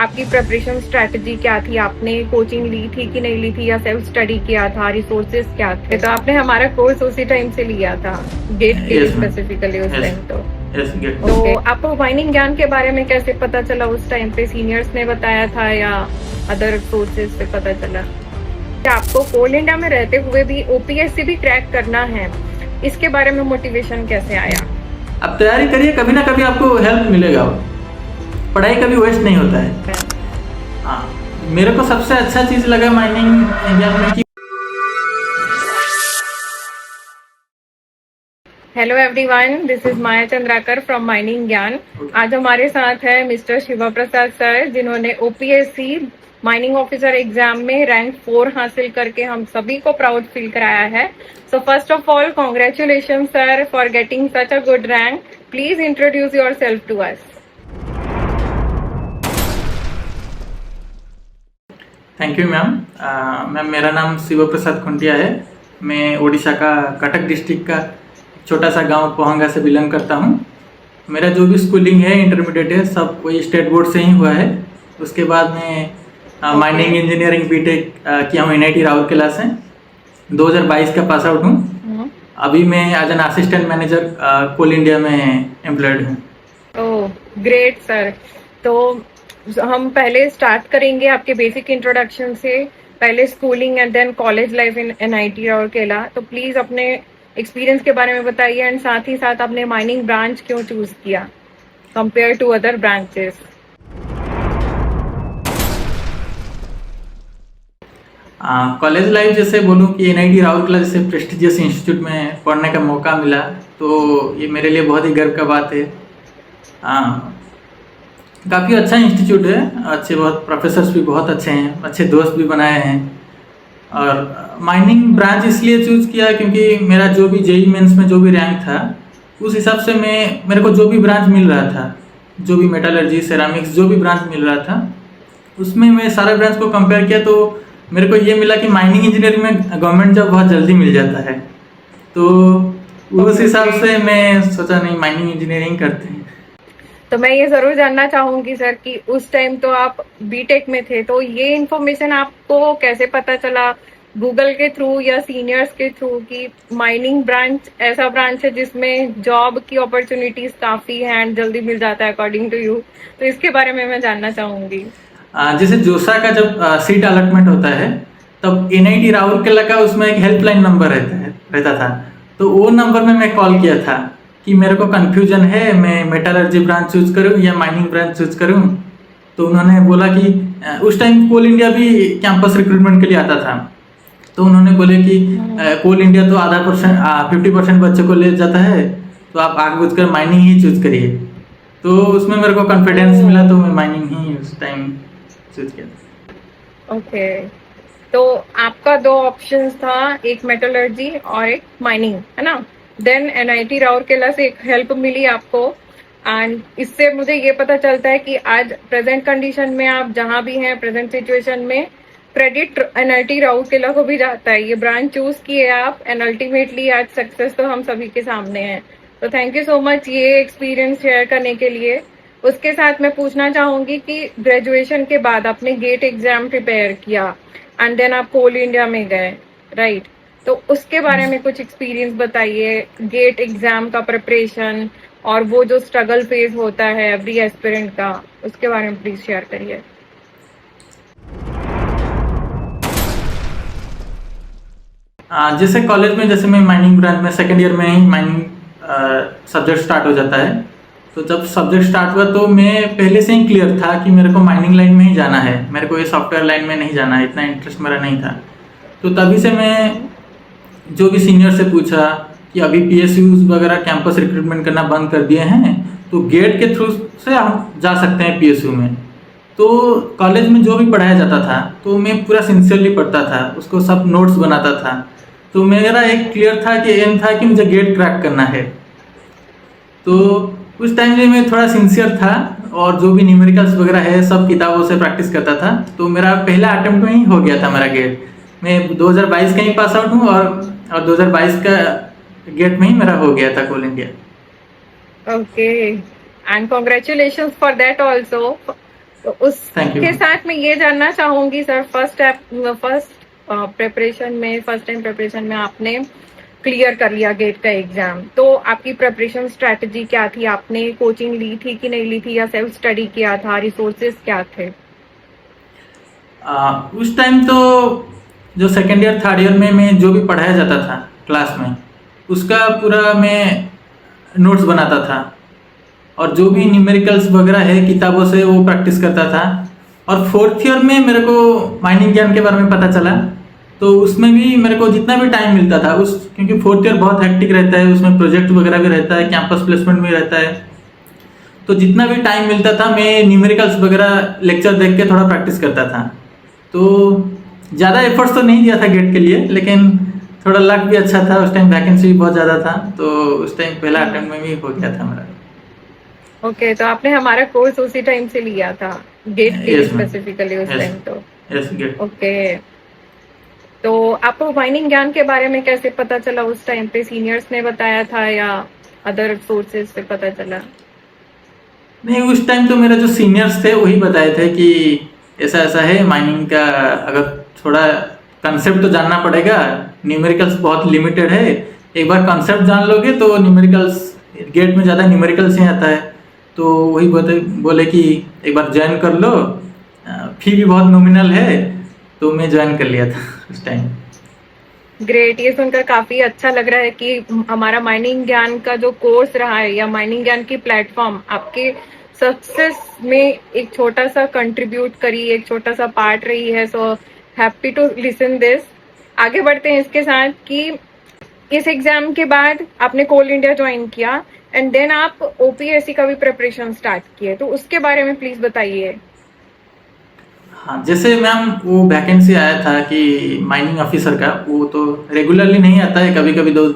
आपकी preparation strategy क्या थी? आपने कोचिंग ली थी कि नहीं ली थी, या सेल्फ स्टडी किया था? रिसोर्सेज क्या थे? तो आपने हमारा कोर्स उसी टाइम से लिया था, गेट के लिए यस मैम। स्पेसिफिकली उस यस। टाइम। तो यस गेट। तो आपको माइनिंग ज्ञान के बारे में कैसे पता चला? उस टाइम पे सीनियर्स ने बताया था या अदर सोर्सेज से पता चला? आपको कोल इंडिया में रहते हुए भी ओपीएससी भी क्रैक करना है, इसके बारे में मोटिवेशन कैसे आया? आप तैयारी करिए, कभी ना कभी आपको हेल्प मिलेगा। पढ़ाई कभी वेस्ट नहीं होता है। हाँ, मेरे को सबसे अच्छा चीज़ लगा माइनिंग एग्जाम में कि hello everyone, this is Maya Chandrakar from mining ज्ञान। आज हमारे साथ है मिस्टर शिवा प्रसाद सर, जिन्होंने ओपीएससी माइनिंग ऑफिसर एग्जाम में रैंक 4 हासिल करके हम सभी को प्राउड फील कराया है। So first of all congratulation sir for getting such a good rank. Please introduce yourself to us. Thank you ma'am. Ma'am, मेरा नाम शिव प्रसाद खुंटिया है। मैं उड़ीसा का कटक डिस्ट्रिक्ट का छोटा सा गांव पोहंगा से बिलोंग करता हूं। मेरा जो भी स्कूलिंग है, इंटरमीडिएट है, सब वही स्टेट बोर्ड से ही हुआ है। उसके बाद मैं माइनिंग इंजीनियरिंग बीटेक किया हूँ NIT राउरकेला से। 2022 का पास आउट हूँ। अभी मैं as an assistant manager Coal India में एम्प्लॉयड हूँ। Oh great sir. तो हम पहले स्टार्ट करेंगे आपके बेसिक इंट्रोडक्शन से, पहले schooling and then college life in NIT Rourkela. तो प्लीज अपने एक्सपीरियंस के बारे में बताइए, एंड साथ ही साथ आपने माइनिंग ब्रांच क्यों चूज किया compare to other branches? College life जैसे बोलूँ कि NIT राउरकेला जैसे प्रेस्टिजियस इंस्टीट्यूट में पढ़ने का मौका मिला, तो ये मेरे लिए बहुत ही गर्व का बात है। काफ़ी अच्छा इंस्टीट्यूट है, अच्छे बहुत प्रोफेसर्स भी बहुत अच्छे हैं, अच्छे दोस्त भी बनाए हैं। और माइनिंग ब्रांच इसलिए चूज़ किया क्योंकि मेरा जो भी JEE मेंस में जो भी रैंक था, उस हिसाब से मेरे को जो भी ब्रांच मिल रहा था, जो भी मेटलर्जी, सेरामिक्स, जो भी ब्रांच मिल रहा था, उसमें मैं सारे ब्रांच को कंपेयर किया तो मेरे को ये मिला कि माइनिंग इंजीनियरिंग में गवर्नमेंट जॉब बहुत जल्दी मिल जाता है। तो उस हिसाब से मैं सोचा नहीं, माइनिंग इंजीनियरिंग करते हैं। तो मैं ये जरूर जानना चाहूंगी सर कि उस टाइम तो आप बीटेक में थे, तो ये इन्फॉर्मेशन आपको कैसे पता चला? गूगल के थ्रू या सीनियर्स के थ्रू कि माइनिंग ब्रांच ऐसा ब्रांच है जिसमें जॉब की अपॉर्चुनिटीज काफी हैं एंड जल्दी मिल जाता है अकॉर्डिंग टू यू? तो इसके बारे में मैं जानना चाहूंगी। जैसे जोसा का जब सीट अलॉटमेंट होता है, तब NIT राउरकेला का उसमें एक हेल्पलाइन नंबर रहता था। तो वो नंबर में मैं कॉल किया था कि मेरे को कन्फ्यूजन है, मैं मेटलर्जी ब्रांच चूज करूं या माइनिंग ब्रांच चूज करूं। तो उन्होंने बोला कि उस टाइम कोल इंडिया भी कैंपस रिक्रूटमेंट के लिए आता था। तो उन्होंने बोले कि कोल इंडिया तो 50% बच्चों को ले जाता है, तो आप आगे पूछ कर माइनिंग ही चूज करिए। तो उसमें मेरे को कॉन्फिडेंस मिला, तो मैं माइनिंग ही उस टाइम चूज किया। ओके, तो आपका दो ऑप्शंस था, एक मेटलर्जी और एक माइनिंग, है ना? देन NIT राउरकेला से एक हेल्प मिली आपको, एंड इससे मुझे ये पता चलता है कि आज प्रेजेंट कंडीशन में आप जहां भी हैं, प्रेजेंट सिचुएशन में क्रेडिट NIT राउरकेला को भी जाता है। ये ब्रांच चूज किए आप, एंड अल्टीमेटली आज सक्सेस तो हम सभी के सामने है। तो थैंक यू सो मच ये एक्सपीरियंस शेयर करने के लिए। उसके साथ मैं पूछना चाहूंगी कि ग्रेजुएशन के बाद आपने गेट एग्जाम प्रिपेयर किया एंड देन आप कोल इंडिया में गए, राइट? तो उसके बारे में कुछ एक्सपीरियंस बताइए, गेट एग्जाम का प्रिपरेशन और वो जो स्ट्रगल फेज होता है एवरी एस्पिरेंट का, उसके बारे में प्लीज शेयर करिए। जैसे कॉलेज में, जैसे मैं माइनिंग ब्रांच में सेकेंड ईयर में ही माइनिंग सब्जेक्ट स्टार्ट हो जाता है। तो जब सब्जेक्ट स्टार्ट हुआ तो मैं पहले से ही क्लियर था कि मेरे को माइनिंग लाइन में ही जाना है, मेरे को ये सॉफ्टवेयर लाइन में नहीं जाना है, इतना इंटरेस्ट मेरा नहीं था। तो तभी से मैं जो भी सीनियर से पूछा कि अभी PSUs वगैरह कैंपस रिक्रूटमेंट करना बंद कर दिए हैं, तो गेट के थ्रू से हम जा सकते हैं PSU में। तो कॉलेज में जो भी पढ़ाया जाता था, तो मैं पूरा सिंसियरली पढ़ता था, उसको सब नोट्स बनाता था। तो मेरा एक क्लियर था कि एम था कि मुझे गेट क्रैक करना है। तो उस टाइम में मैं थोड़ा सिंसियर था, और जो भी न्यूमेरिकल्स वगैरह है सब किताबों से प्रैक्टिस करता था। तो मेरा पहला अटेम्प्ट में ही हो गया था मेरा गेट। मैं 2022 का ही पास आउट हूँ, और 2022 का गेट में ही मेरा हो गया था Coal India. Okay, and congratulations for that also. तो थैंक यू उसके मैम। साथ मैं ये जानना चाहूंगी सर, फर्स्ट प्रिपरेशन में, फर्स्ट टाइम प्रिपरेशन में आपने क्लियर कर लिया गेट का एग्जाम, तो आपकी प्रिपरेशन स्ट्रेटजी क्या थी? आपने कोचिंग ली थी कि नहीं ली थी, या सेल्फ स्टडी किया था? रिसोर्सेज क्या थे? उस टाइम तो जो सेकेंड ईयर थर्ड ईयर में मैं जो भी पढ़ाया जाता था क्लास में, उसका पूरा मैं नोट्स बनाता था, और जो भी न्यूमेरिकल्स वगैरह है किताबों से वो प्रैक्टिस करता था। और फोर्थ ईयर में मेरे को माइनिंग ज्ञान के बारे में पता चला, तो उसमें भी मेरे को जितना भी टाइम मिलता था उस, क्योंकि फोर्थ ईयर बहुत हेक्टिक रहता है, उसमें प्रोजेक्ट वगैरह भी रहता है, कैंपस प्लेसमेंट भी रहता है, तो जितना भी टाइम मिलता था मैं न्यूमेरिकल्स वगैरह लेक्चर देख के थोड़ा प्रैक्टिस करता था। तो ज़्यादा एफर्ट्स तो नहीं दिया था गेट के लिए, लेकिन थोड़ा लक भी अच्छा था, उस टाइम वैकेंसी भी बहुत ज़्यादा था, तो उस टाइम पहला अटेम्प्ट में भी हो गया था मेरा। ओके, तो आपने हमारा कोर्स उसी टाइम से लिया था गेट के लिए यस मैम। स्पेसिफिकली उस यस। टाइम? तो यस गेट। ओके, तो आपको माइनिंग ज्ञान के बारे में कैसे पता चला? उस टाइम पे सीनियर्स ने बताया था या अदर सोर्सेज से पता चला? नहीं, उस टाइम तो मेरे जो सीनियर्स थे वही बताए थे कि ऐसा ऐसा है माइनिंग का, अगर थोड़ा कंसेप्ट तो जानना पड़ेगा, न्यूमेरिकल्स बहुत लिमिटेड है, एक बार कंसेप्ट जान लोगे तो न्यूमेरिकल्स, गेट में ज़्यादा न्यूमेरिकल्स ही आता है, तो वही बोले कि एक बार ज्वाइन कर लो, फी भी बहुत नॉमिनल है, तो मैं ज्वाइन कर लिया था उस टाइम। ग्रेट, ये सुनकर काफी अच्छा लग रहा है कि हमारा माइनिंग ज्ञान का जो कोर्स रहा है या माइनिंग ज्ञान की प्लेटफॉर्म आपके सक्सेस में एक छोटा सा कंट्रीब्यूट करी, एक छोटा सा पार्ट रही है। So happy to listen this. आगे बढ़ते हैं इसके साथ कि इस एग्जाम के बाद आपने कोल इंडिया ज्वाइन किया एंड देन आप ओपीएससी का भी प्रिपरेशन स्टार्ट किए, तो उसके बारे में प्लीज बताइए। हाँ, जैसे मैम वो वैकेंसी आया था कि माइनिंग ऑफिसर का, वो तो रेगुलरली नहीं आता है, कभी कभी 2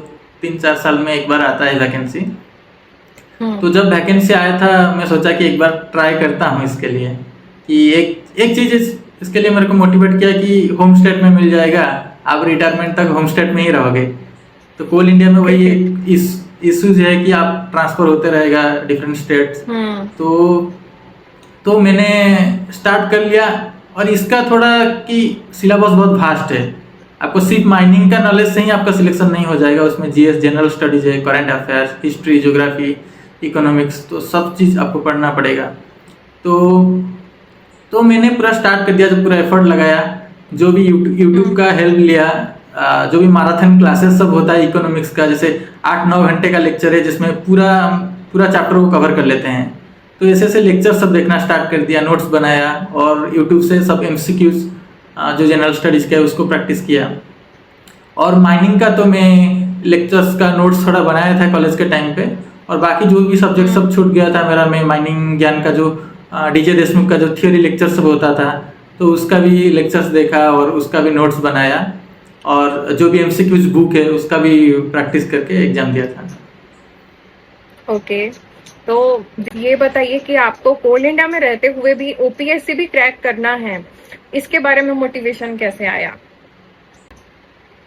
3 4 साल में एक बार आता है वैकेंसी। तो जब वैकेंसी आया था मैं सोचा कि एक बार ट्राई करता हूँ इसके लिए, कि एक एक चीज़ इसके लिए मेरे को मोटिवेट किया कि होम स्टेट में मिल जाएगा, आप रिटायरमेंट तक होम स्टेट में ही रहोगे। तो कोल इंडिया में वही इस इश्यूज है कि आप ट्रांसफ़र होते रहेगा डिफरेंट स्टेट्स। तो मैंने स्टार्ट कर लिया, और इसका थोड़ा कि सिलेबस बहुत वास्ट है, आपको सिर्फ माइनिंग का नॉलेज से ही आपका सिलेक्शन नहीं हो जाएगा, उसमें जीएस जनरल स्टडीज है, current affairs, history, geography, economics, तो सब चीज़ आपको पढ़ना पड़ेगा। तो मैंने पूरा स्टार्ट कर दिया, जब पूरा एफर्ट लगाया, जो भी यूट्यूब का हेल्प लिया, जो भी मैराथन क्लासेस सब होता है इकोनॉमिक्स का, जैसे 8 9 घंटे का लेक्चर है जिसमें पूरा पूरा चैप्टर को कवर कर लेते हैं, तो ऐसे ऐसे लेक्चर सब देखना स्टार्ट कर दिया, नोट्स बनाया, और यूट्यूब से सब एमसीक्यूज जो जनरल स्टडीज़ का है उसको प्रैक्टिस किया। और माइनिंग का तो मैं लेक्चर्स का नोट्स थोड़ा बनाया था कॉलेज के टाइम पे, और बाकी जो भी सब्जेक्ट सब छूट गया था मेरा, मैं माइनिंग ज्ञान का जो डीजे देशमुख का जो थियोरी लेक्चर सब होता था, तो उसका भी लेक्चर्स देखा और उसका भी नोट्स बनाया, और जो भी एमसीक्यूज बुक है उसका भी प्रैक्टिस करके एग्जाम दिया था। ओके, तो ये बताइए कि आपको कोल इंडिया में रहते हुए भी ओपीएससी भी क्रैक करना है, इसके बारे में मोटिवेशन कैसे आया?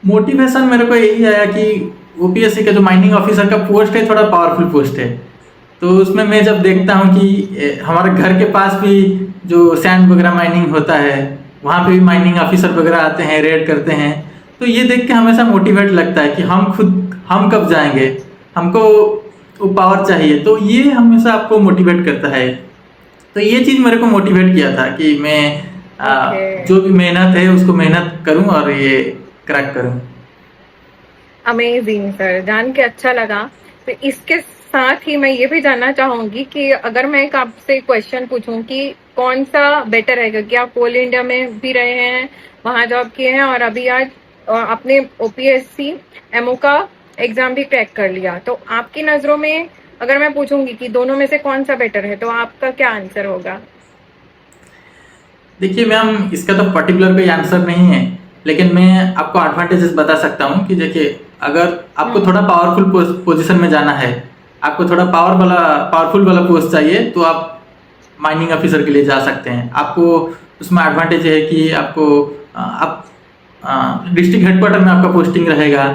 मोटिवेशन मेरे को यही आया कि ओपीएससी का जो माइनिंग ऑफिसर का पोस्ट है थोड़ा पावरफुल पोस्ट है, तो उसमें मैं जब देखता हूँ कि हमारे घर के पास भी जो सैंड वगैरह माइनिंग होता है, वहाँ पे भी माइनिंग ऑफिसर वगैरह आते हैं, रेड करते हैं, तो ये देख के हमेशा मोटिवेट लगता है कि हम कब जाएंगे, हमको वो पावर चाहिए, तो ये हमेशा आपको मोटिवेट करता है। तो ये चीज़ मेरे को मोटिवेट किया था कि मैं जो भी मेहनत है उसको मेहनत करूं और ये क्रैक करूं। अमेजिंग सर, जान के अच्छा लगा। तो इसके साथ ही मैं ये भी जानना चाहूंगी कि अगर मैं एक आपसे क्वेश्चन पूछूं कि कौन सा बेटर है, क्योंकि आप कोल इंडिया में भी रहे हैं, वहां जॉब किए हैं, और अभी आज आपने ओपीएससी एमओ का एग्जाम भी क्रैक कर लिया, तो आपकी नजरों में अगर मैं पूछूंगी कि दोनों में से कौन सा बेटर है, तो आपका क्या आंसर होगा? देखिए मैम, इसका तो पर्टिकुलर कोई आंसर नहीं है, लेकिन मैं आपको एडवांटेजेस बता सकता हूँ कि देखिए, अगर आपको थोड़ा पावरफुल पोजीशन में जाना है, आपको थोड़ा पावरफुल वाला पोस्ट चाहिए, तो आप माइनिंग ऑफिसर के लिए जा सकते हैं। आपको उसमें एडवांटेज है कि आपको आप डिस्ट्रिक्ट हेडक्वार्टर में आपका पोस्टिंग रहेगा,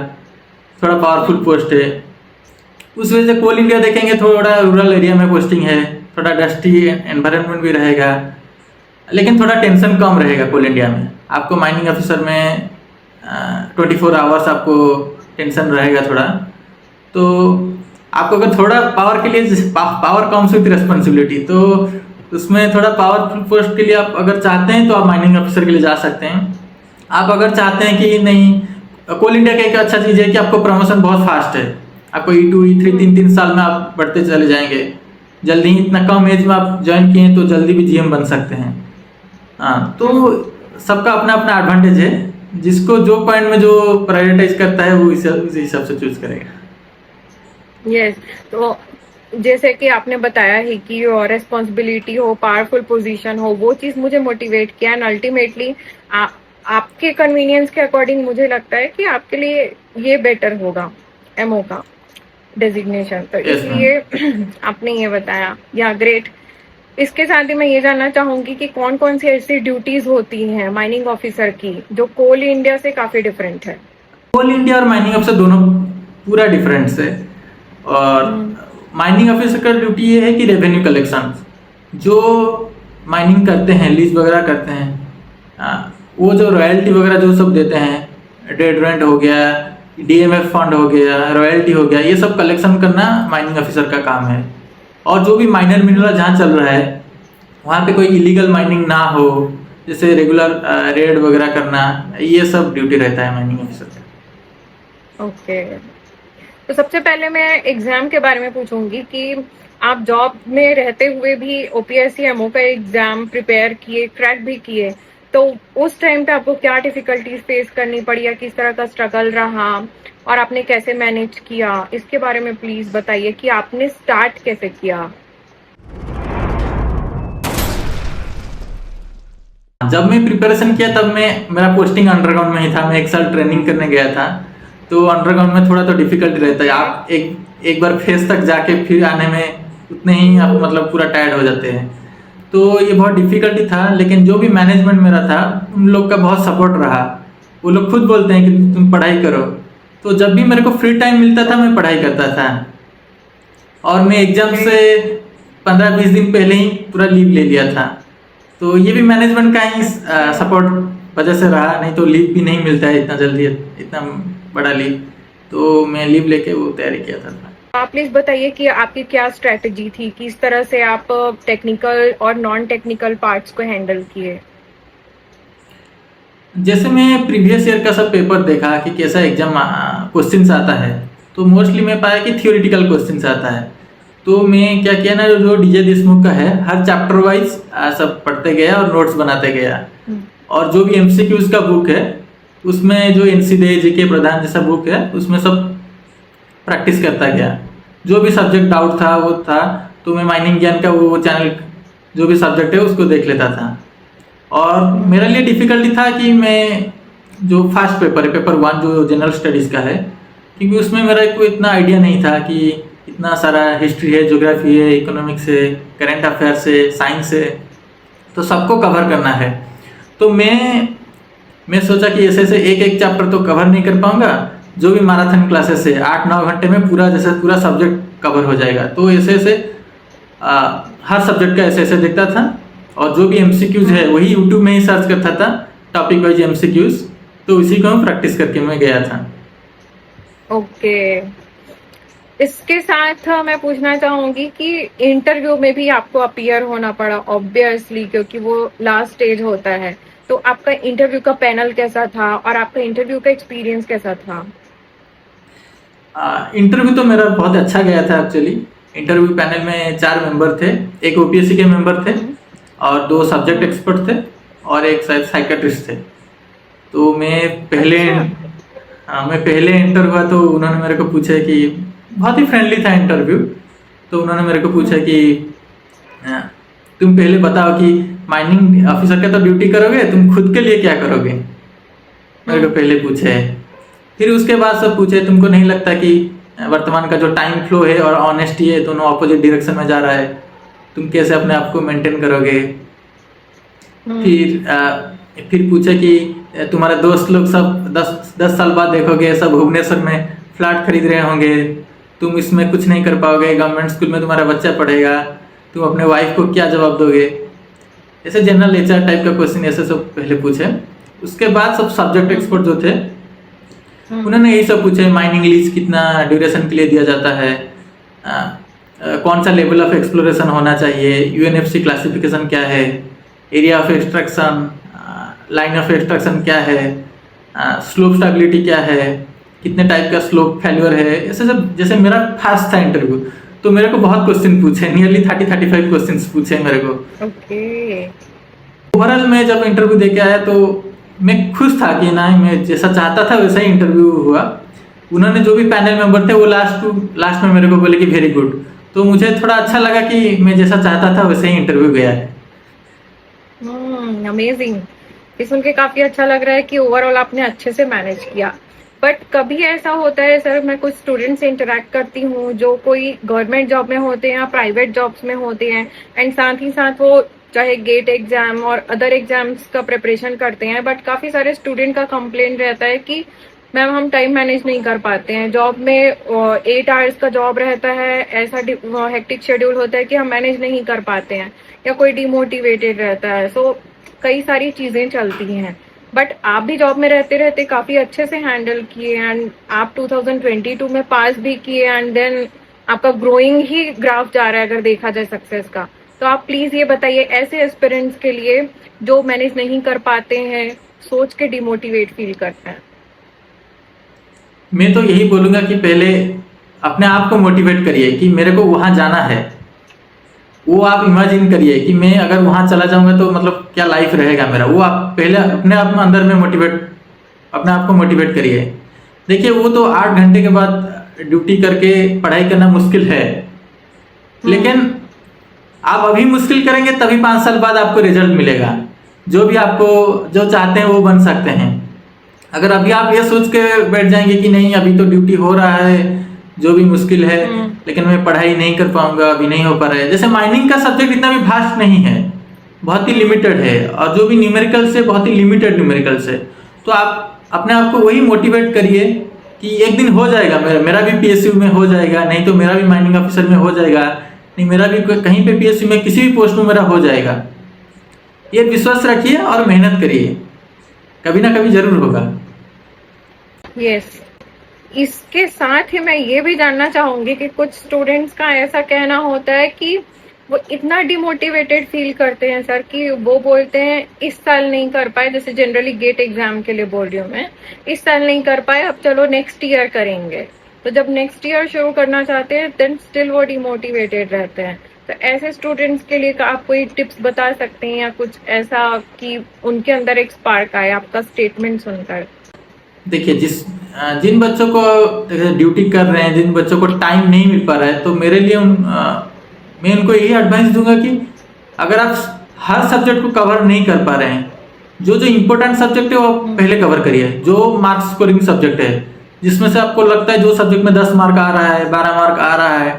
थोड़ा पावरफुल पोस्ट है। उस वजह से कोल इंडिया देखेंगे थोड़ा रूरल एरिया में पोस्टिंग है, थोड़ा डस्टी एनवायरनमेंट भी रहेगा, लेकिन थोड़ा टेंशन कम रहेगा कोल इंडिया में। आपको माइनिंग ऑफिसर में 24 आवर्स आपको टेंशन रहेगा थोड़ा। तो आपको अगर थोड़ा पावर के लिए पावर कम्स विथ रिस्पॉन्सिबिलिटी, तो उसमें थोड़ा पावरफुल पोस्ट के लिए आप अगर चाहते हैं तो आप माइनिंग ऑफिसर के लिए जा सकते हैं। आप अगर चाहते हैं कि नहीं, कोल इंडिया का एक अच्छा चीज़ है कि आपको प्रमोशन बहुत फास्ट है। आपको E2 E3 3 साल में आप बढ़ते चले जाएंगे जल्दी ही। इतना कम एज में आप ज्वाइन किए हैं तो जल्दी भी GM बन सकते हैं। हाँ, तो सबका अपना अपना एडवांटेज है। जिसको जो पॉइंट में जो प्रायोरिटाइज करता है वो इस हिसाब से चूज करेगा। यस, तो जैसे कि आपने बताया ही कि और रेस्पॉन्सिबिलिटी हो, पावरफुल पोजीशन हो, वो चीज मुझे मोटिवेट किया। एंड अल्टीमेटली आपके कन्वीनियंस के अकॉर्डिंग मुझे लगता है कि आपके लिए ये बेटर होगा एमओ का डेजिग्नेशन। तो Yes, इसलिए आपने ये बताया, या ग्रेट। इसके साथ ही मैं ये जानना चाहूंगी कि कौन कौन सी ऐसी ड्यूटीज होती हैं माइनिंग ऑफिसर की जो कोल इंडिया से काफी डिफरेंट है। कोल इंडिया और माइनिंग ऑफिसर दोनों पूरा डिफरेंस है। और माइनिंग ऑफिसर का ड्यूटी ये है कि रेवेन्यू कलेक्शन, जो माइनिंग करते हैं, लीज वगैरह करते हैं, वो जो रॉयल्टी वगैरह जो सब देते हैं, डेड रेंट हो गया, DMF फंड हो गया, रॉयल्टी हो गया, ये सब कलेक्शन करना माइनिंग ऑफिसर का काम है। और जो भी माइनर मिनरल जहाँ चल रहा है वहाँ पे कोई इलीगल माइनिंग ना हो, जैसे रेगुलर रेड वगैरह करना, ये सब ड्यूटी रहता है माइनिंग ऑफिसर का। ओके, तो सबसे पहले मैं एग्जाम के बारे में पूछूंगी कि आप जॉब में रहते हुए भी OPSC MO का एग्जाम प्रिपेयर किए, क्रैक भी किए, तो उस टाइम पे आपको क्या डिफिकल्टीज फेस करनी पड़ी या किस तरह का स्ट्रगल रहा और आपने कैसे मैनेज किया, इसके बारे में प्लीज बताइए कि आपने स्टार्ट कैसे किया। जब मैं प्रिपरेशन किया तब मेरा पोस्टिंग अंडरग्राउंड में ही था। मैं 1 साल ट्रेनिंग करने गया था, तो अंडरग्राउंड में थोड़ा तो डिफिकल्टी रहता है। आप एक बार फेस तक जाके फिर आने में उतने ही आप मतलब पूरा टायर्ड हो जाते हैं। तो ये बहुत डिफिकल्टी था, लेकिन जो भी मैनेजमेंट मेरा था उन लोग का बहुत सपोर्ट रहा। वो लोग खुद बोलते हैं कि तुम पढ़ाई करो। तो जब भी मेरे को फ्री टाइम मिलता था मैं पढ़ाई करता था, और मैं एग्जाम से 15-20 दिन पहले ही पूरा लीव ले लिया था। तो ये भी मैनेजमेंट का ही सपोर्ट वजह से रहा, नहीं तो लीव भी नहीं मिलता है इतना जल्दी, इतना बड़ा लीव। तो मैं लीव लेके वो तैयारी किया था। आप प्लीज बताइए कि आपकी क्या स्ट्रेटजी थी, किस तरह से आप टेक्निकल और नॉन टेक्निकल पार्ट्स को हैंडल किए। जैसे मैं प्रीवियस ईयर का सब पेपर देखा कि कैसा एग्जाम क्वेश्चंस आता है, तो मोस्टली मैं पाया कि थियोरिटिकल क्वेश्चंस आता है। तो मैं क्या किया ना, जो DJ देशमुख का है, हर चैप्टर वाइज सब पढ़ते गया और नोट्स बनाते गया। और जो भी MCQs का बुक है उसमें जो NCDE GK प्रधान जैसा बुक है उसमें सब प्रैक्टिस करता गया। जो भी सब्जेक्ट डाउट था वो था, तो मैं माइनिंग ज्ञान का वो चैनल जो भी सब्जेक्ट है उसको देख लेता था। और मेरे लिए डिफ़िकल्टी था कि मैं जो फर्स्ट पेपर है, पेपर 1 जो जनरल स्टडीज़ का है, क्योंकि उसमें मेरा कोई इतना आइडिया नहीं था कि इतना सारा हिस्ट्री है, ज्योग्राफी है, इकोनॉमिक्स है, करंट अफेयर्स है, साइंस है, तो सबको कवर करना है। तो मैं सोचा कि ऐसे एक चैप्टर तो कवर नहीं कर पाऊंगा। जो भी मैराथन क्लासेस है 8-9 घंटे में पूरा सब्जेक्ट कवर हो जाएगा। तो ऐसे हर सब्जेक्ट का ऐसे देखता था, और जो भी MCQs है वही यूट्यूब में ही सर्च करता था, टॉपिक वाइज MCQs। तो इसी को मैं प्रैक्टिस करके मैं गया था। ओके, इसके साथ मैं पूछना चाहूंगी कि इंटरव्यू में भी आपको अपीयर होना पड़ा ऑब्वियसली, क्योंकि वो लास्ट स्टेज होता है। तो आपका इंटरव्यू का पैनल कैसा था और आपका इंटरव्यू का एक्सपीरियंस कैसा था। इंटरव्यू तो मेरा बहुत अच्छा गया था एक्चुअली। इंटरव्यू पैनल में 4 मेंबर थे, एक OPSC के मेंबर थे और 2 सब्जेक्ट एक्सपर्ट थे और एक शायद साइकेट्रिस्ट थे। तो मैं पहले इंटर हुआ तो उन्होंने मेरे को पूछा कि बहुत ही फ्रेंडली था इंटरव्यू। तो उन्होंने मेरे को पूछा कि तुम पहले बताओ कि माइनिंग ऑफिसर का तो ड्यूटी करोगे, तुम खुद के लिए क्या करोगे, मेरे को पहले पूछे। फिर उसके बाद सब पूछे तुमको नहीं लगता कि वर्तमान का जो टाइम फ्लो है और ऑनेस्टी है दोनों ऑपोजिट डायरेक्शन में जा रहा है, तुम कैसे अपने आप को मेंटेन करोगे। फिर पूछे कि तुम्हारे दोस्त लोग सब 10 साल बाद देखोगे सब भुवनेश्वर में फ्लैट खरीद रहे होंगे, तुम इसमें कुछ नहीं कर पाओगे, गवर्नमेंट स्कूल में तुम्हारा बच्चा पढ़ेगा, तुम अपने वाइफ को क्या जवाब दोगे। ऐसे जनरल एचआर टाइप का क्वेश्चन ऐसे सब पहले पूछे। उसके बाद सब सब्जेक्ट एक्सपर्ट जो थे उन्होंने यही सब पूछे, माइनिंग लीज कितना ड्यूरेशन के लिए दिया जाता है, कौन सा लेवल ऑफ एक्सप्लोरेशन होना चाहिए, यूएनएफसी क्लासिफिकेशन क्या है, area of extraction, line of extraction क्या है, स्लोप स्टेबिलिटी क्या है, कितने टाइप का स्लोप फेल्यूर है, ऐसे सब। जैसे मेरा फर्स्ट था इंटरव्यू, तो मेरे को बहुत क्वेश्चन पूछे, नियरली 30-35 क्वेश्चन पूछे मेरे को। ओके। ओवरऑल मैं जब इंटरव्यू दे के आया तो मैं खुश था कि ना, मैं जैसा चाहता था वैसा ही इंटरव्यू हुआ। उन्होंने जो भी पैनल मेंबर थे वो लास्ट में मेरे को बोले कि वेरी गुड, तो मुझे थोड़ा अच्छा लगा कि मैं जैसा चाहता था वैसे ही इंटरव्यू गया है। अमेजिंग। ये सुन के काफी अच्छा लग रहा है कि ओवरऑल आपने अच्छे से मैनेज किया। बट कभी ऐसा होता है सर, मैं कुछ स्टूडेंट से इंटरेक्ट करती हूँ जो कोई गवर्नमेंट जॉब में होते हैं या प्राइवेट जॉब्स में होते हैं, एंड साथ ही साथ वो चाहे गेट एग्जाम और अदर एग्जाम्स का प्रिपरेशन करते हैं, बट काफी सारे स्टूडेंट का कंप्लेंट रहता है कि मैम हम टाइम मैनेज नहीं कर पाते हैं, जॉब में 8 आवर्स का जॉब रहता है, ऐसा हेक्टिक शेड्यूल होता है कि हम मैनेज नहीं कर पाते हैं, या कोई डिमोटिवेटेड रहता है। सो कई सारी चीजें चलती हैं, बट आप भी जॉब में रहते रहते काफी अच्छे से हैंडल किए, एंड आप 2022 में पास भी किए, एंड देन आपका ग्रोइंग ही ग्राफ जा रहा है अगर देखा जाए सक्सेस का। तो आप प्लीज ये बताइए ऐसे एस्पिरेंट्स के लिए जो मैनेज नहीं कर पाते हैं, सोच के डिमोटिवेट फील करते हैं। मैं तो यही बोलूँगा कि पहले अपने आप को मोटिवेट करिए कि मेरे को वहाँ जाना है। वो आप इमेजिन करिए कि मैं अगर वहाँ चला जाऊँगा तो मतलब क्या लाइफ रहेगा मेरा। वो आप पहले अपने आप में अंदर में अपने आप को मोटिवेट करिए। देखिए वो तो 8 घंटे के बाद ड्यूटी करके पढ़ाई करना मुश्किल है, लेकिन आप अभी मुश्किल करेंगे तभी 5 साल बाद आपको रिजल्ट मिलेगा। जो भी आपको जो चाहते हैं वो बन सकते हैं। अगर अभी आप ये सोच के बैठ जाएंगे कि नहीं अभी तो ड्यूटी हो रहा है, जो भी मुश्किल है, लेकिन मैं पढ़ाई नहीं कर पाऊंगा, अभी नहीं हो पा रहा है। जैसे माइनिंग का सब्जेक्ट इतना भी भास्ट नहीं है, बहुत ही लिमिटेड है, और जो भी न्यूमेरिकल्स है बहुत ही लिमिटेड न्यूमेरिकल्स है। तो आप अपने आप को वही मोटिवेट करिए कि एक दिन हो जाएगा, मेरा भी पीएसयू में हो जाएगा, नहीं तो मेरा भी माइनिंग ऑफिसर में हो जाएगा, नहीं मेरा भी कहीं पे पीएसयू में किसी भी पोस्ट में मेरा हो जाएगा। ये विश्वास रखिए और मेहनत करिए, कभी ना कभी जरूर होगा। यस। इसके साथ ही मैं ये भी जानना चाहूंगी कि कुछ स्टूडेंट्स का ऐसा कहना होता है कि वो इतना डिमोटिवेटेड फील करते हैं सर कि वो बोलते हैं इस साल नहीं कर पाए, जैसे जनरली गेट एग्जाम के लिए बोल रही हूँ मैं, इस साल नहीं कर पाए, अब चलो नेक्स्ट ईयर करेंगे। तो जब नेक्स्ट ईयर शुरू करना चाहते हैं देन स्टिल वो डिमोटिवेटेड रहते हैं। तो ऐसे स्टूडेंट्स के लिए आप कोई टिप्स बता सकते हैं या कुछ ऐसा कि उनके अंदर एक स्पार्क आए आपका स्टेटमेंट सुनकर? देखिए जिन बच्चों को ड्यूटी कर रहे हैं, जिन बच्चों को टाइम नहीं मिल पा रहा है, तो मेरे लिए मैं उनको यही एडवाइस दूंगा कि अगर आप हर सब्जेक्ट को कवर नहीं कर पा रहे हैं, जो इम्पोर्टेंट सब्जेक्ट है वो पहले कवर करिए। जो मार्क्स स्कोरिंग सब्जेक्ट है, जिसमें से आपको लगता है जो सब्जेक्ट में 10 मार्क आ रहा है, 12 मार्क आ रहा है,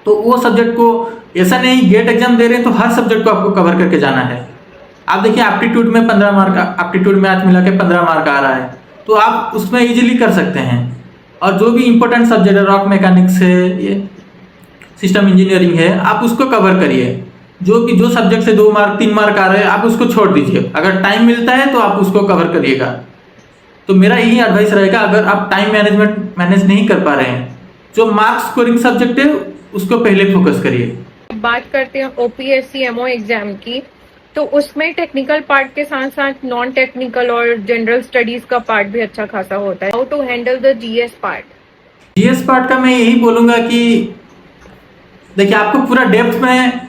तो वो सब्जेक्ट को, ऐसा नहीं गेट एग्जाम दे रहे हैं तो हर सब्जेक्ट को आपको कवर करके जाना है। आप देखिए एप्टीट्यूड में 15 मार्क, एप्टीट्यूड मैथ मिला के 15 मार्क आ रहा है, तो आप उसमें इजीली कर सकते हैं। और जो भी इंपॉर्टेंट सब्जेक्ट है, रॉक मैकेनिक्स है, ये सिस्टम इंजीनियरिंग है, आप उसको कवर करिए। जो सब्जेक्ट से 2 मार्क 3 मार्क आ रहे हैं आप उसको छोड़ दीजिए। अगर टाइम मिलता है तो आप उसको कवर करिएगा। तो मेरा यही एडवाइस रहेगा, अगर आप टाइम मैनेज नहीं कर पा रहे हैं, जो मार्क्स स्कोरिंग सब्जेक्ट है उसको पहले फोकस करिए। बात करते हैं ओपीएससी एमओ एग्जाम की, तो उसमें टेक्निकल पार्ट के साथ साथ नॉन टेक्निकल और जनरल स्टडीज का पार्ट भी अच्छा खासा होता है। How to handle the GS part? GS part का मैं यही बोलूंगा कि देखिए आपको पूरा डेप्थ में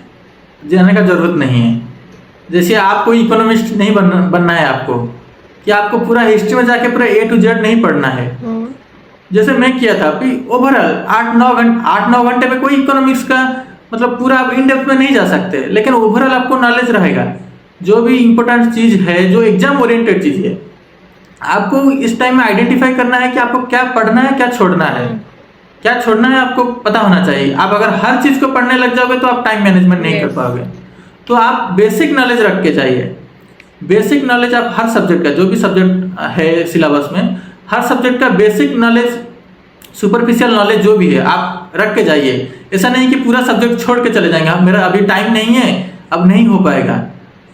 जाने का जरूरत नहीं है। जैसे आपको इकोनॉमिस्ट नहीं बनना है, आपको कि आपको पूरा हिस्ट्री में जाके पूरा A to Z नहीं पढ़ना है। जैसे मैं किया था कि ओवरऑल 8-9 घंटे में कोई इकोनॉमिक्स का मतलब पूरा आप इन डेप्थ में नहीं जा सकते, लेकिन ओवरऑल आपको नॉलेज रहेगा। जो भी इंपॉर्टेंट चीज है, जो एग्जाम ओरिएंटेड चीज है, आपको इस टाइम में आइडेंटिफाई करना है कि आपको क्या पढ़ना है, क्या छोड़ना है। क्या छोड़ना है आपको पता होना चाहिए। आप अगर हर चीज को पढ़ने लग जाओगे तो आप टाइम मैनेजमेंट नहीं कर पाओगे। तो आप बेसिक नॉलेज रख के जाइए। बेसिक नॉलेज आप हर सब्जेक्ट का, जो भी सब्जेक्ट है सिलेबस में, हर सब्जेक्ट का बेसिक नॉलेज, सुपरफिशियल नॉलेज जो भी है आप रख के जाइए। ऐसा नहीं कि पूरा सब्जेक्ट छोड़ के चले जाएंगे, मेरा अभी टाइम नहीं है, अब नहीं हो पाएगा।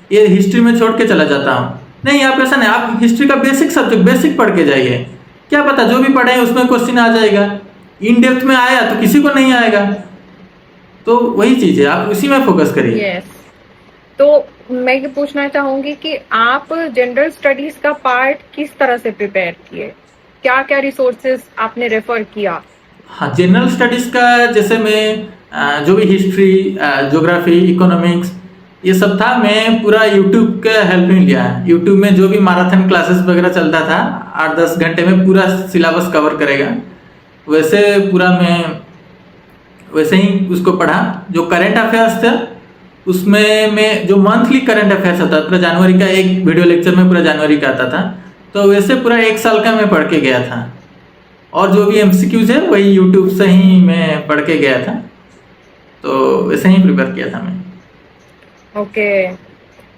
ये हिस्ट्री में छोड़ के चला जाता हूँ। नहीं, आप ऐसा नहीं, आप हिस्ट्री का बेसिक सब्जेक्ट बेसिक पढ़ के जाइए। क्या पता जो भी पढ़े उसमें क्वेश्चन आ जाएगा। इन डेप्थ में आया तो किसी को नहीं आएगा। तो वही चीज़ है, आप उसी में फोकस करिए। यस। तो मैं ये पूछना चाहूंगी कि आप जनरल स्टडीज का पार्ट किस तरह से प्रिपेयर किए, क्या क्या रिसोर्सेज आपने रेफर किया? हाँ, जनरल स्टडीज़ का जैसे मैं जो भी हिस्ट्री, ज्योग्राफी, इकोनॉमिक्स ये सब था, मैं पूरा यूट्यूब का हेल्प नहीं लिया। यूट्यूब में जो भी मैराथन क्लासेस वगैरह चलता था, 8-10 घंटे में पूरा सिलेबस कवर करेगा, वैसे पूरा मैं वैसे ही उसको पढ़ा। जो करंट अफेयर्स थे उसमें मैं जो मंथली करंट अफेयर्स आता पूरा जनवरी का, एक वीडियो लेक्चर में पूरा जनवरी का आता था, तो वैसे पूरा 1 साल का मैं पढ़ के गया था। और जो भी एमसीक्यूज है वही यूट्यूब से ही मैं पढ़ के गया था, तो वैसे ही प्रिपेयर किया था मैं। ओके।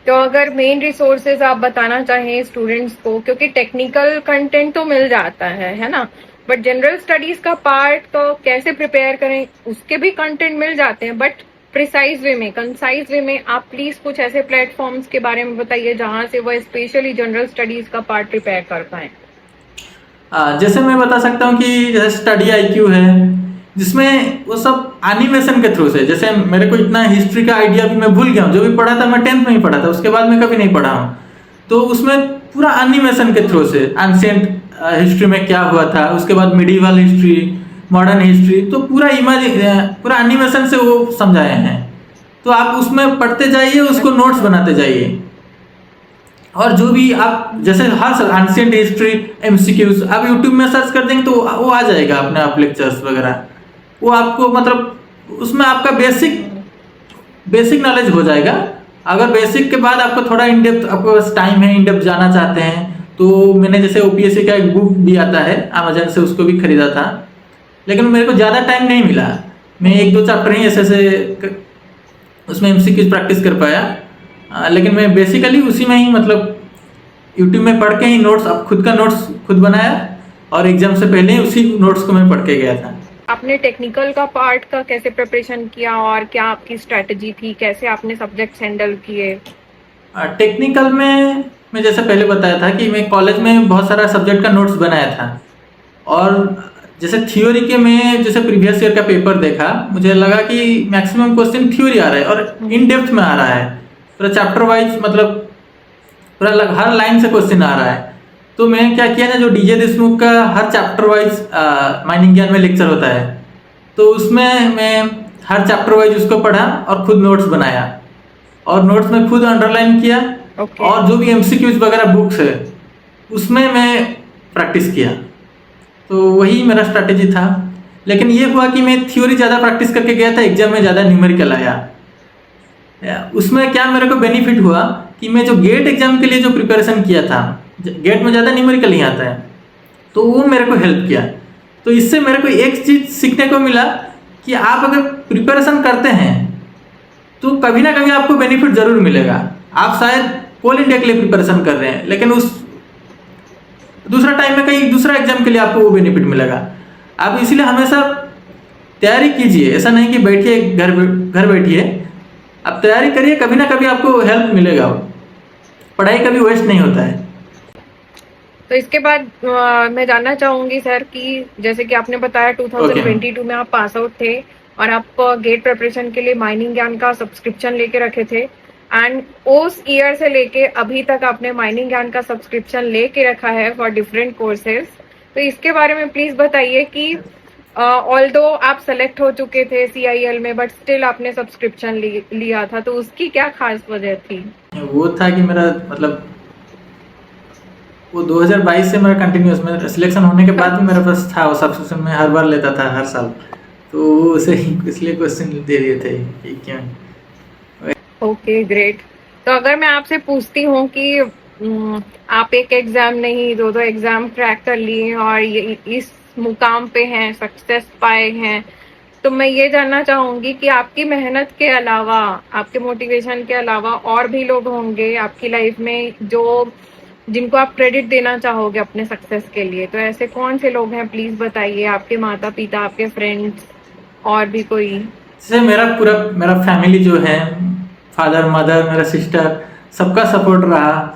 तो अगर मेन रिसोर्सेज आप बताना चाहें स्टूडेंट्स को, क्योंकि टेक्निकल कंटेंट तो मिल जाता है ना, बट जनरल स्टडीज का पार्ट तो कैसे प्रिपेयर करें, उसके भी कंटेंट मिल जाते हैं, बट प्रिसाइज वे में, कंसाइज वे में आप प्लीज कुछ ऐसे प्लेटफॉर्म्स के बारे में बताइए जहां से वो स्पेशली जनरल स्टडीज का पार्ट प्रिपेयर कर पाए। जैसे मैं बता सकता हूँ कि जैसे स्टडी आईक्यू है, जिसमें वो सब एनिमेशन के थ्रू से, जैसे मेरे को इतना हिस्ट्री का आइडिया भी मैं भूल गया हूँ, जो भी पढ़ा था मैं 10th में ही पढ़ा था, उसके बाद मैं कभी नहीं पढ़ा हूँ। तो उसमें पूरा एनिमेशन के थ्रू से एंशिएंट हिस्ट्री में क्या हुआ था, उसके बाद मिडिवल हिस्ट्री, मॉडर्न हिस्ट्री, तो पूरा एनिमेशन से वो समझाए हैं। तो आप उसमें पढ़ते जाइए, उसको नोट्स बनाते जाइए। और जो भी आप जैसे हर एंशिएंट हिस्ट्री एमसीक्यूज आप यूट्यूब में सर्च कर देंगे तो वो आ जाएगा अपने आप, लेक्चर्स वगैरह, वो आपको मतलब उसमें आपका बेसिक नॉलेज हो जाएगा। अगर बेसिक के बाद आपको थोड़ा इन डेप्थ, आपको बस टाइम है इन डेप्थ जाना चाहते हैं, तो मैंने जैसे ओपीएससी का एक बुक भी आता है अमेजन से, उसको भी खरीदा था, लेकिन मेरे को ज़्यादा टाइम नहीं मिला। मैं 1-2 चैप्टर ही ऐसे उसमें एमसीक्यूज प्रैक्टिस कर पाया। लेकिन मैं बेसिकली उसी में ही मतलब यूट्यूब में पढ़ के ही नोट्स, अब खुद का नोट्स खुद बनाया, और एग्जाम से पहले ही उसी नोट्स को मैं पढ़ के गया था। आपने टेक्निकल का पार्ट का कैसे प्रिपरेशन किया और क्या आपकी स्ट्रेटजी थी, कैसे आपने सब्जेक्ट्स हैंडल किए? टेक्निकल में मैं जैसे पहले बताया था कि मैं कॉलेज में बहुत सारा सब्जेक्ट का नोट्स बनाया था, और जैसे थ्योरी के में जैसे प्रीवियस ईयर का पेपर देखा, मुझे लगा कि मैक्सिमम क्वेश्चन थ्योरी आ रहा है और इन डेप्थ में आ रहा है, पूरा चैप्टर वाइज, मतलब पूरा हर लाइन से क्वेश्चन आ रहा है। तो मैं क्या किया ना, जो डीजे देशमुख का हर चैप्टर वाइज माइनिंग ज्ञान में लेक्चर होता है, तो उसमें मैं हर चैप्टर वाइज उसको पढ़ा और खुद नोट्स बनाया, और नोट्स में खुद अंडरलाइन किया। और जो भी एमसीक्यूज वगैरह बुक्स है उसमें मैं प्रैक्टिस किया, तो वही मेरा स्ट्रैटेजी था। लेकिन ये हुआ कि मैं थ्योरी ज़्यादा प्रैक्टिस करके गया था, एग्जाम में ज़्यादा न्यूमेरिकल आया। उसमें क्या मेरे को बेनिफिट हुआ कि मैं जो गेट एग्जाम के लिए जो प्रिपरेशन किया था, गेट में ज़्यादा न्यूमेरिकल नहीं आता है, तो वो मेरे को हेल्प किया। तो इससे मेरे को एक चीज़ सीखने को मिला कि आप अगर प्रिपरेशन करते हैं तो कभी ना कभी आपको बेनिफिट ज़रूर मिलेगा। आप शायद कोल इंडिया के लिए प्रिपरेशन कर रहे हैं, लेकिन उस दूसरा टाइम में कहीं दूसरा एग्जाम के लिए आपको वो बेनिफिट मिलेगा। आप इसलिए हमेशा तैयारी कीजिए, ऐसा नहीं कि बैठिए घर बैठिए, आप तैयारी करिए, कभी ना कभी आपको हेल्प मिलेगा। पढ़ाई कभी वेस्ट नहीं होता है। तो इसके बाद मैं जानना चाहूंगी सर कि जैसे कि आपने बताया 2022 में आप पास आउट थे और आप गेट प्रिपरेशन के लिए माइनिंग ज्ञान का सब्सक्रिप्शन लेके रखे थे, एंड उस ईयर से लेके अभी तक आपने माइनिंग ज्ञान का सब्सक्रिप्शन लेके रखा है फॉर डिफरेंट कोर्सेज। तो इसके बारे में प्लीज बताइए कि ऑल्दो आप सेलेक्ट हो चुके थे CIL में, बट स्टिल आपने सब्सक्रिप्शन लिया था, तो उसकी क्या खास वजह थी? वो था कि मेरा मतलब वो 2022 से मेरा कंटिन्यूस में सिलेक्शन होने के बाद भी मेरे पास था वो सब्सक्रिप्शन, में हर बार लेता था हर साल, तो उसे इसलिए क्वेश्चन दे दिए थे कि क्यों। Okay great. तो अगर मैं आपसे पूछती हूँ कि आप एक एग्जाम नहीं 2 एग्जाम क्रैक कर लिए और ये इस मुकाम पे हैं, सक्सेस पाए हैं, तो मैं ये जानना चाहूंगी कि आपकी मेहनत के अलावा, आपके मोटिवेशन के अलावा और भी लोग होंगे आपकी लाइफ में जो जिनको आप क्रेडिट देना चाहोगे अपने सक्सेस के लिए, तो ऐसे कौन से लोग हैं प्लीज बताइए? आपके माता पिता, आपके फ्रेंड्स, और भी कोई? जैसे मेरा फैमिली जो है, फादर मदर, मेरा सिस्टर, सबका सपोर्ट रहा।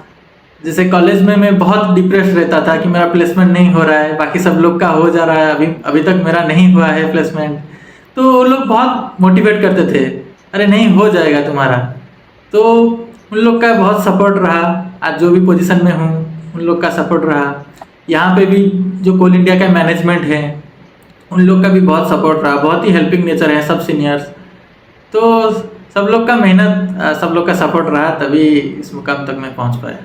जैसे कॉलेज में मैं बहुत डिप्रेस रहता था कि मेरा प्लेसमेंट नहीं हो रहा है, बाकी सब लोग का हो जा रहा है, अभी तक मेरा नहीं हुआ है प्लेसमेंट। तो वो लोग बहुत मोटिवेट करते थे, अरे नहीं हो जाएगा तुम्हारा। तो उन लोग का बहुत सपोर्ट रहा, आज जो भी पोजीशन में हूँ उन लोग का सपोर्ट रहा। यहाँ पे भी जो कोल इंडिया का मैनेजमेंट है उन लोग का भी बहुत सपोर्ट रहा, बहुत ही हेल्पिंग नेचर है सब सीनियर्स। तो सब लोग का मेहनत, सब लोग का सपोर्ट रहा, तभी इस मुकाम तक मैं पहुँच पाया।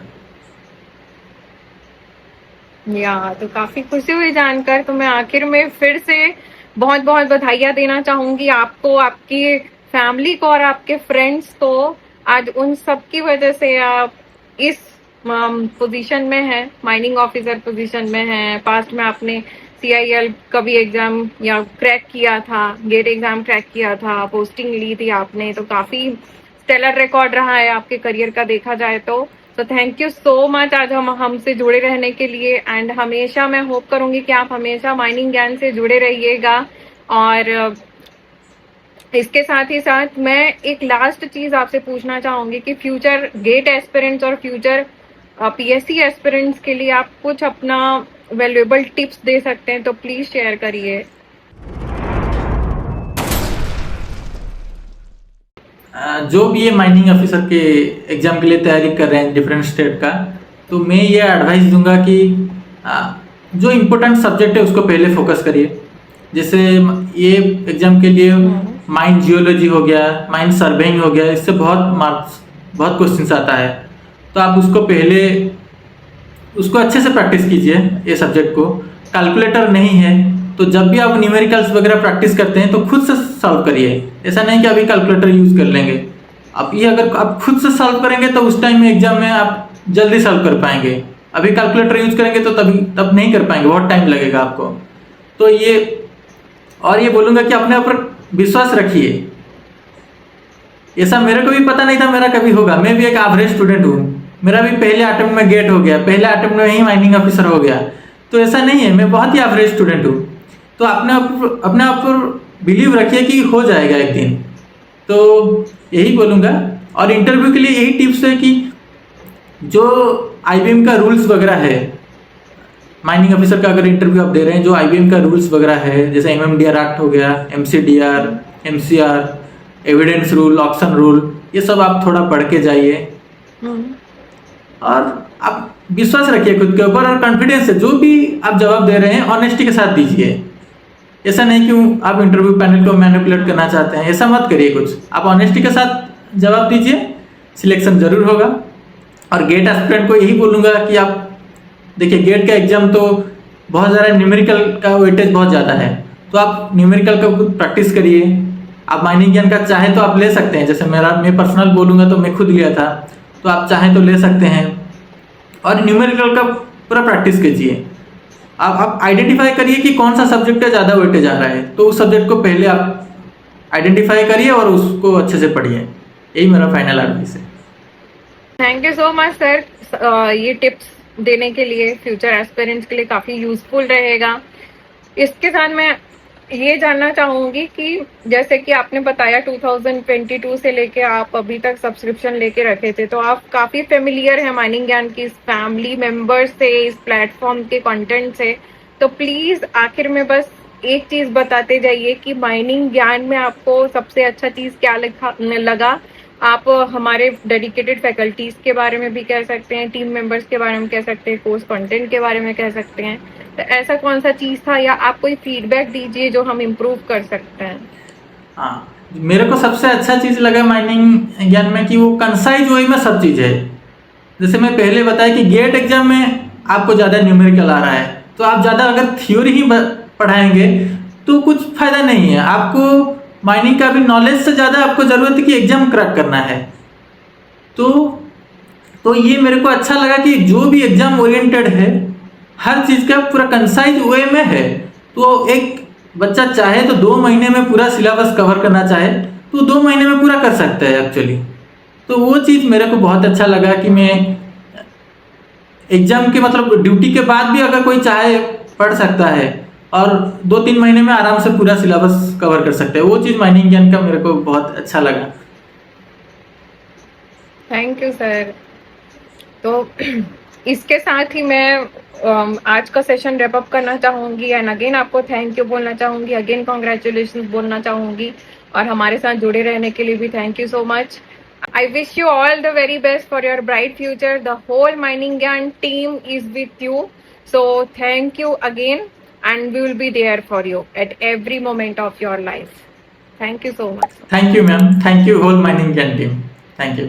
तो काफी खुशी हुई जानकर। तो मैं आखिर में फिर से बहुत बहुत बधाइयां देना चाहूंगी आपको, आपकी फैमिली को और आपके फ्रेंड्स को। आज उन सब की वजह से आप इस पोजीशन में हैं, माइनिंग ऑफिसर पोजीशन में हैं। पास्ट में आपने CIL का भी एग्जाम या क्रैक किया था, गेट एग्जाम क्रैक किया था, पोस्टिंग ली थी आपने। तो काफी स्टेलर रिकॉर्ड रहा है आपके करियर का देखा जाए तो। थैंक यू सो मच आज हमसे जुड़े रहने के लिए। एंड हमेशा मैं होप करूंगी कि आप हमेशा माइनिंग ज्ञान से जुड़े रहिएगा। और इसके साथ ही साथ मैं एक लास्ट चीज आपसे पूछना चाहूंगी कि फ्यूचर गेट एस्पिरेंट्स और फ्यूचर PSC एस्पिरेंट्स के लिए आप कुछ अपना वैल्यूएबल टिप्स दे सकते हैं तो प्लीज शेयर करिए। जो भी ये माइनिंग ऑफिसर के एग्ज़ाम के लिए तैयारी कर रहे हैं डिफरेंट स्टेट का, तो मैं ये एडवाइस दूंगा कि जो इम्पोर्टेंट सब्जेक्ट है उसको पहले फोकस करिए। जैसे ये एग्ज़ाम के लिए माइन जियोलॉजी हो गया, माइन सर्वेइंग हो गया, इससे बहुत क्वेश्चंस आता है। तो आप उसको अच्छे से प्रैक्टिस कीजिए। ये सब्जेक्ट को कैलकुलेटर नहीं है तो जब भी आप न्यूमेरिकल्स वगैरह प्रैक्टिस करते हैं तो खुद से सॉल्व करिए। ऐसा नहीं कि अभी कैलकुलेटर यूज़ कर लेंगे। अब ये अगर आप खुद से सॉल्व करेंगे तो उस टाइम में एग्जाम में आप जल्दी सॉल्व कर पाएंगे। अभी कैलकुलेटर यूज़ करेंगे तो तब नहीं कर पाएंगे, बहुत टाइम लगेगा आपको। तो ये बोलूँगा कि अपने ऊपर विश्वास रखिए। ऐसा मेरे को भी पता नहीं था मेरा कभी होगा। मैं भी एक एवरेज स्टूडेंट हूँ, मेरा भी पहले अटेम्प्ट में गेट हो गया, पहले अटेम्प्ट में ही माइनिंग ऑफिसर हो गया। तो ऐसा नहीं है, मैं बहुत ही एवरेज स्टूडेंट हूँ। तो अपने आप पर बिलीव रखिए कि हो जाएगा एक दिन। तो यही बोलूँगा। और इंटरव्यू के लिए यही टिप्स है कि जो IBM का रूल्स वगैरह है, माइनिंग ऑफिसर का अगर इंटरव्यू आप दे रहे हैं, जो IBM का रूल्स वगैरह है, जैसे MMDR एक्ट हो गया, MCDR, MCR, evidence rule, option rule, ये सब आप थोड़ा पढ़ के जाइए। और आप विश्वास रखिए खुद के ऊपर और कॉन्फिडेंस से जो भी आप जवाब दे रहे हैं ऑनेस्टी के साथ दीजिए। ऐसा नहीं कि आप इंटरव्यू पैनल को मैनिपुलेट करना चाहते हैं, ऐसा मत करिए। कुछ आप ऑनेस्टी के साथ जवाब दीजिए, सिलेक्शन जरूर होगा। और गेट एस्पिरेंट को यही बोलूँगा कि आप देखिए, गेट का एग्जाम तो बहुत ज़्यादा न्यूमेरिकल का वेटेज बहुत ज़्यादा है, तो आप न्यूमेरिकल का खुद प्रैक्टिस करिए। आप माइनिंग ज्ञान का चाहे तो आप ले सकते हैं, जैसे मैं पर्सनल बोलूँगा तो मैं खुद लिया था, तो आप चाहें तो ले सकते हैं। और न्यूमेरिकल का पूरा प्रैक्टिस कीजिए। आप आइडेंटिफाई करिए कि कौन सा सब्जेक्ट का ज़्यादा वेटेज आ रहा है, तो उस सब्जेक्ट को पहले आप आइडेंटिफाई करिए और उसको अच्छे से पढ़िए। यही मेरा फाइनल एडवाइस है। Thank you so much sir, ये टिप्स देने के लिए फ्यूचर एस्पिरेंट्स के लिए काफी यूजफुल रहेगा। इसके साथ मैं ये जानना चाहूंगी कि जैसे कि आपने बताया 2022 से लेके आप अभी तक सब्सक्रिप्शन लेके रखे थे, तो आप काफी फेमिलियर है माइनिंग ज्ञान की इस फैमिली मेंबर्स से, इस प्लेटफॉर्म के कंटेंट से। तो प्लीज आखिर में बस एक चीज बताते जाइए कि माइनिंग ज्ञान में आपको सबसे अच्छा चीज क्या लगा। आप हमारे डेडिकेटेड फैकल्टीज के बारे में भी कह सकते हैं, टीम मेंबर्स के बारे में कह सकते हैं, कोर्स कंटेंट के बारे में कह सकते हैं। तो ऐसा कौन सा चीज था, या आप कोई फीडबैक दीजिए जो हम इम्प्रूव कर सकते हैं। हाँ, मेरे को सबसे अच्छा चीज़ लगा माइनिंग ज्ञान में कि वो कंसाइज वे में सब चीज़ है। जैसे मैं पहले बताया कि गेट एग्जाम में आपको ज़्यादा न्यूमेरिकल आ रहा है, तो आप ज़्यादा अगर थ्योरी ही पढ़ाएंगे तो कुछ फायदा नहीं है। आपको माइनिंग का भी नॉलेज से ज़्यादा आपको ज़रूरत है कि एग्जाम क्रैक करना है। तो ये मेरे को अच्छा लगा कि जो भी एग्जाम ओरिएंटेड है, हर चीज़ का पूरा कंसाइज वे में है। तो एक बच्चा चाहे तो 2 महीने में पूरा सिलेबस कवर करना चाहे तो 2 महीने में पूरा कर सकता है एक्चुअली। तो वो चीज़ मेरे को बहुत अच्छा लगा कि मैं एग्जाम के मतलब ड्यूटी के बाद भी अगर कोई चाहे पढ़ सकता है और 2-3 महीने में आराम से पूरा सिलेबस कवर कर सकते हैं। वो चीज़ माइनिंग ज्ञान का मेरे को बहुत अच्छा लगा। Thank you sir. तो इसके साथ ही मैं आज का सेशन रैप अप करना चाहूंगी एंड अगेन आपको थैंक यू बोलना चाहूंगी, अगेन कॉन्ग्रेचुलेशन बोलना चाहूंगी और हमारे साथ जुड़े रहने के लिए भी thank you so much. I wish you all the very best for your bright future. The whole Mining Gyan team is with you. So thank you again and we will be there for you at every moment of your life. Thank you so much. Thank you ma'am, thank you hole mining ज्ञान team, thank you.